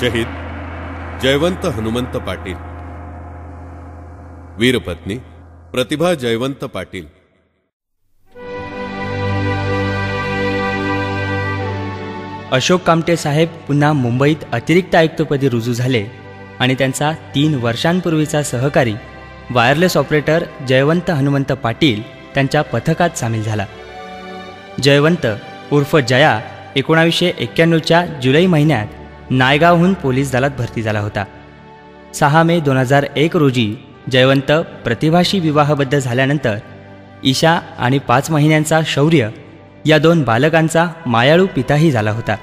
शहीद जयवंत हनुमंत पाटील, वीरपत्नी प्रतिभा जयवंत पाटील। अशोक कामटे साहेब पुन्हा मुंबईत अतिरिक्त आयुक्तपदी रुजू झाले आणि त्यांचा 3 वर्षांपूर्वीचा सहकारी वायरलेस ऑपरेटर जयवंत हनुमंत पाटील त्यांच्या पथकात सामील झाला। जयवंत उर्फ जया 1991च्या जुलै महिन्यात नायगावहून पोलीस दलात भरती झाला होता। 6 मे 2001 रोजी जयवंत प्रतिभाशी विवाहबद्ध झाल्यानंतर ईशा आणि 5 महिन्यांचा शौर्य या 2 बालकांचा मायाळू पिताही झाला होता।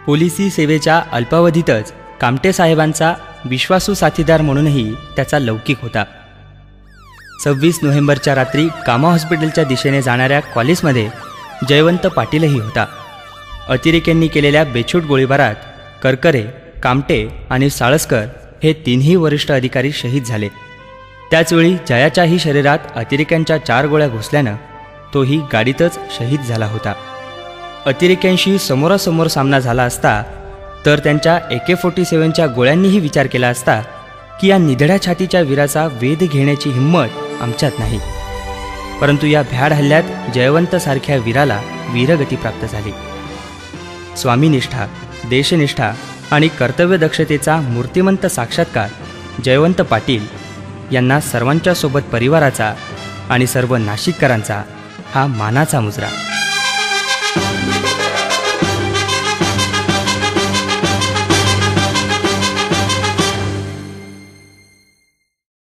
पोलिसी सेवेच्या अल्पावधीतच कामटे साहेबांचा विश्वासू साथीदार म्हणूनही त्याचा लौकिक होता। 26 नोव्हेंबरच्या रात्री कामा हॉस्पिटलच्या दिशेने जाणाऱ्या कॉलेजमध्ये जयवंत पाटीलही होता। अतिरेक्यांनी केलेल्या बेछूट गोळीबारात करकरे, कामटे आणि साळसकर हे 3ही वरिष्ठ अधिकारी शहीद झाले। त्याचवेळी जयाच्याही शरीरात अतिरेक्यांच्या 4 गोळ्या घुसल्यानं तोही गाडीतच शहीद झाला होता। अतिरेक्यांशी समोरासमोर सामना झाला असता तर त्यांच्या AK-47च्या गोळ्यांनीही विचार केला असता की या निधड्या छातीच्या वीराचा वेध घेण्याची हिंमत आमच्यात नाही, परंतु या भ्याड हल्ल्यात जयवंतसारख्या वीराला वीरगती प्राप्त झाली। स्वामीनिष्ठा, देशनिष्ठा आणि कर्तव्यदक्षतेचा मूर्तिमंत साक्षात्कार जयवंत पाटील यांना सर्वांच्या सोबत परिवाराचा आणि सर्व नाशिककरांचा हा मानाचा मुजरा।